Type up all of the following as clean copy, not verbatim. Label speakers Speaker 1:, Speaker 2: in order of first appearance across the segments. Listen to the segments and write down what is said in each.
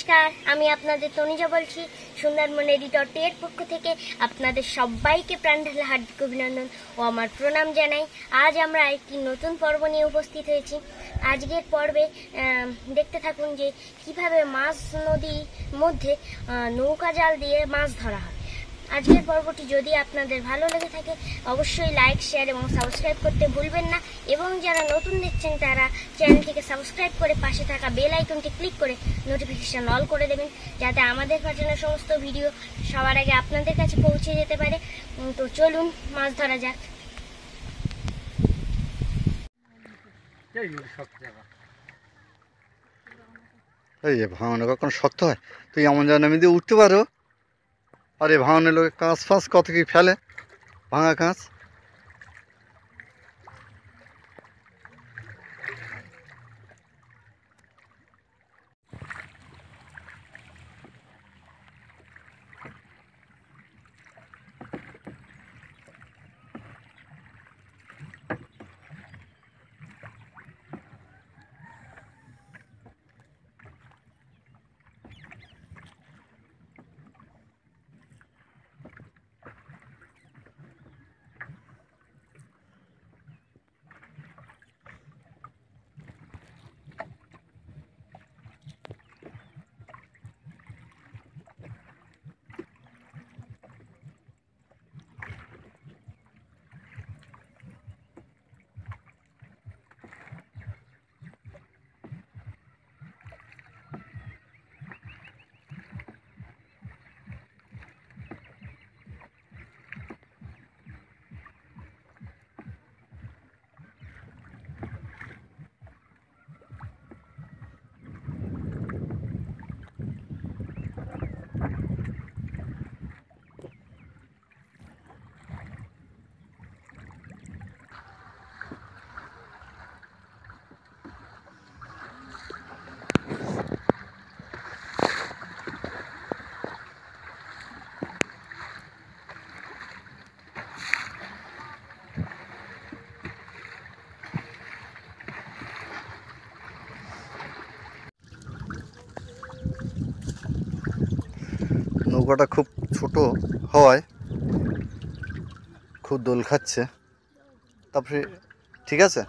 Speaker 1: নমস্কার, আমি আপনাদের তনুজা বলছি সুন্দরবন এডিটর-এর পক্ষ থেকে। আপনাদের সবাইকে প্রাণ ঢালা হার্দিক অভিনন্দন ও আমার প্রণাম জানাই। আজ আমরা একটি নতুন পর্ব নিয়ে উপস্থিত হয়েছি। আজকের পর্বে দেখতে থাকুন যে কিভাবে মাছ নদীর মধ্যে নৌকা জাল দিয়ে মাছ ধরা হয়। আজকের পর্বটি যদি আপনাদের ভালো লেগে থাকে অবশ্যই লাইক, শেয়ার এবং সাবস্ক্রাইব করতে ভুলবেন না, এবং যারা নতুন দেখছেন তারা চ্যানেলটিকে সাবস্ক্রাইব করে পাশে থাকা বেল আইকনটি ক্লিক করে নোটিফিকেশন অল করে দেবেন, যাতে আমাদের পাঠানো সমস্ত ভিডিও সবার আগে আপনাদের কাছে পৌঁছে যেতে পারে। তো চলুন মাছ ধরা যাক।
Speaker 2: এই যে ভাঙনে কখন শক্ত হয়, তুই এমন যেন নামি দিয়ে উঠতে পারো। আর এই ভাঙনের লোকে কাঁচ ফাঁস কত কি ফেলে, ভাঙা কাঁচ। নৌকাটা খুব ছোট হওয়ায় খুব দোল খাচ্ছে। তারপরে ঠিক আছে,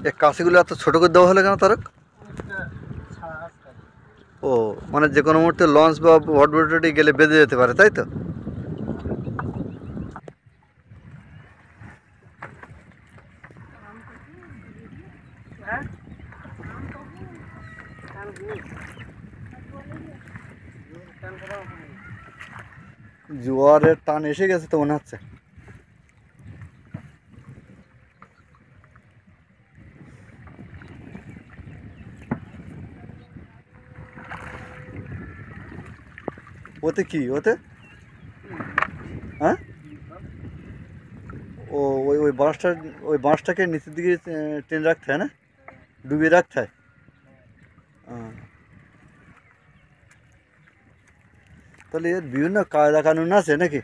Speaker 2: এই কাশিগুলো এত ছোট করে দেওয়া হলো কেন তারক? ও মানে যে কোনো মুহূর্তে লঞ্চ বা বটবটি গেলে বেঁধে যেতে পারে, তাই তো? জোয়ারের টান এসে গেছে তো মনে হচ্ছে। ওতে কি ওতে? হ্যাঁ, ও ওই ওই বাঁশটা, ওই বাঁশটাকে নিচের দিকে টেনে রাখতে হয় না, ডুবিয়ে রাখতে হয়। তাহলে এর বিভিন্ন কায়দা কানুন আছে নাকি?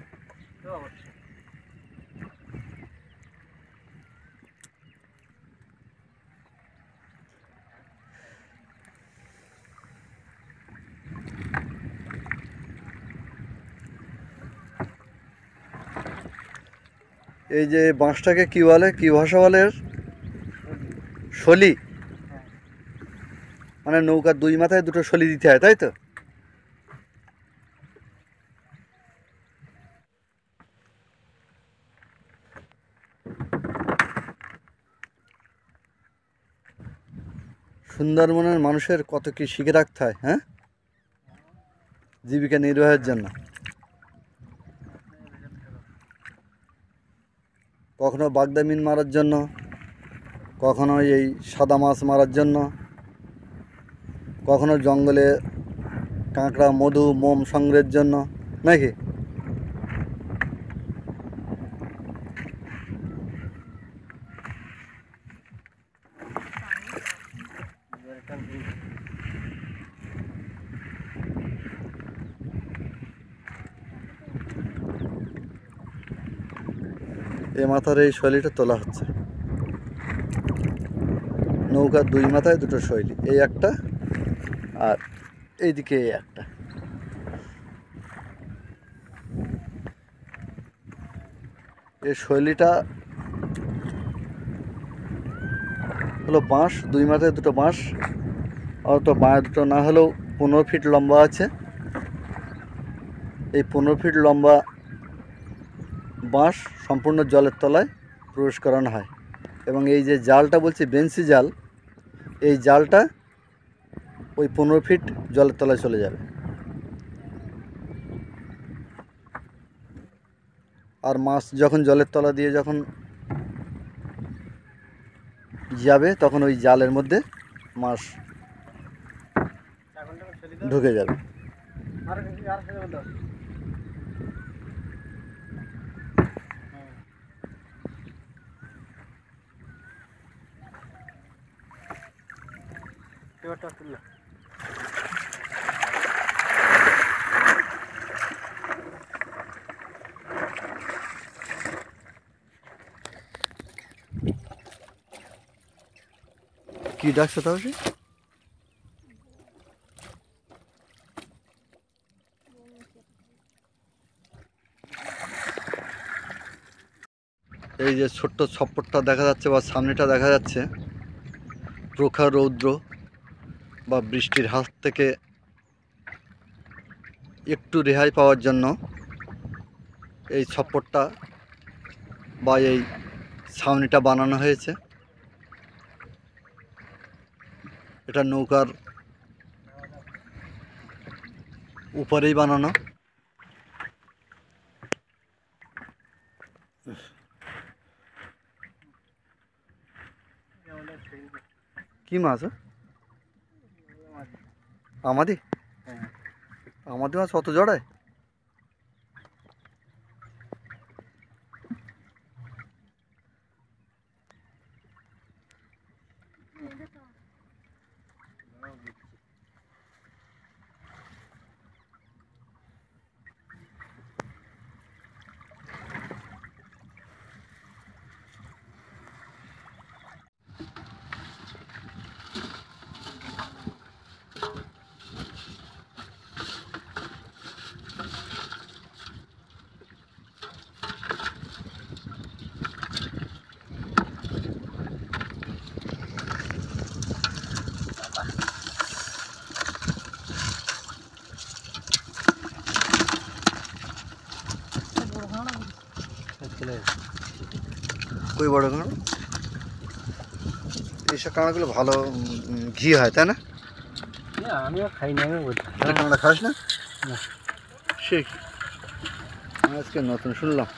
Speaker 2: এই যে বাঁশটাকে কি বলে, কি ভাষা বলে এর? শলি। মানে নৌকার দুই মাথায় দুটো শলি দিতে হয়, তাই তো? সুন্দরবনের মানুষের কত কি শিখে রাখতে হয়, হ্যাঁ, জীবিকা নির্বাহের জন্য। কখনো বাগদা মিন মারার জন্য, কখনো এই সাদা মাছ মারার জন্য, কখনো জঙ্গলে কাঁকড়া, মধু, মোম সংগ্রহের জন্য, নাকি? এ মাথার এই শৈলীটা তোলা হচ্ছে। নৌকার দুই মাথায় দুটো শৈলী, এই একটা আর এইদিকে এই একটা। এই শৈলীটা হলো বাঁশ, দুই মাথায় দুটো বাঁশ, অত বাঁশ দুটো না হলেও 15 ফিট লম্বা আছে। এই 15 ফিট লম্বা বাঁশ সম্পূর্ণ জলের তলায় প্রবেশ করানো হয়। এবং এই যে জালটা বলছি বেন্সি জাল, এই জালটা ওই 15 ফিট জলের তলায় চলে যাবে। আর মাছ যখন জলের তলা দিয়ে যখন যাবে তখন ওই জালের মধ্যে মাছ ঢুকে যাবে। কি ডাকছে তাহলে? এই যে ছোট্ট ছপ্পরটা দেখা যাচ্ছে বা সামনেটা দেখা যাচ্ছে, প্রখর রৌদ্র বা বৃষ্টির হাত থেকে একটু রেহাই পাওয়ার জন্য এই ছপ্পরটা বা এই ছাউনিটা বানানো হয়েছে। এটা নৌকার উপরেই বানানো। কি মাছ? আমাদি? আমাদি মাছ অত জড়ায়? কই বড় কাঁকড়া? এইসব কাঁকড়াগুলো ভালো ঘি হয়, তাই না?
Speaker 3: আমিও খাই না। আমি
Speaker 2: কাঁকড়া খাস না?
Speaker 3: না।
Speaker 2: সে আজকে নতুন শুনলাম।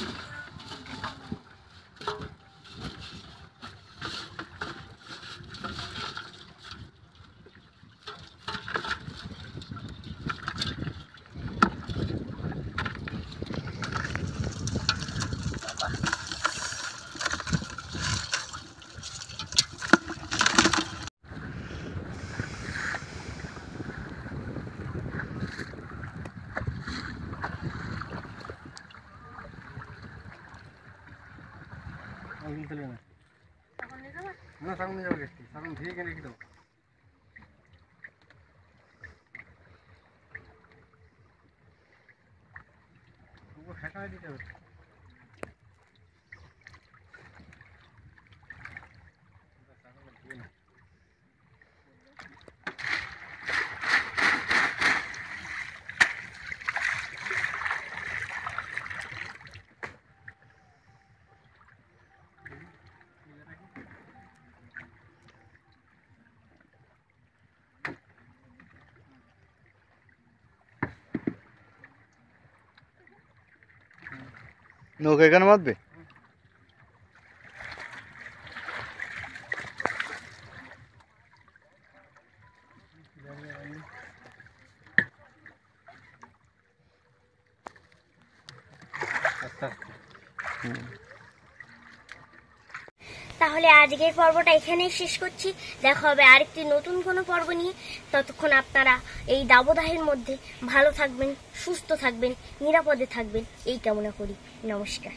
Speaker 3: না সামনে নিয়ে যাবো, সামনে ধুয়ে কিনে রেখে দেবো। ফেঁকা দিতে হবে।
Speaker 2: নৌকা এখানে বাঁধবে?
Speaker 1: তাহলে আজকের পর্বটা এখানেই শেষ করছি। দেখা হবে আরেকটি নতুন কোনো পর্ব নিয়ে। ততক্ষণ আপনারা এই দাবদাহের মধ্যে ভালো থাকবেন, সুস্থ থাকবেন, নিরাপদে থাকবেন এই কামনা করি। নমস্কার।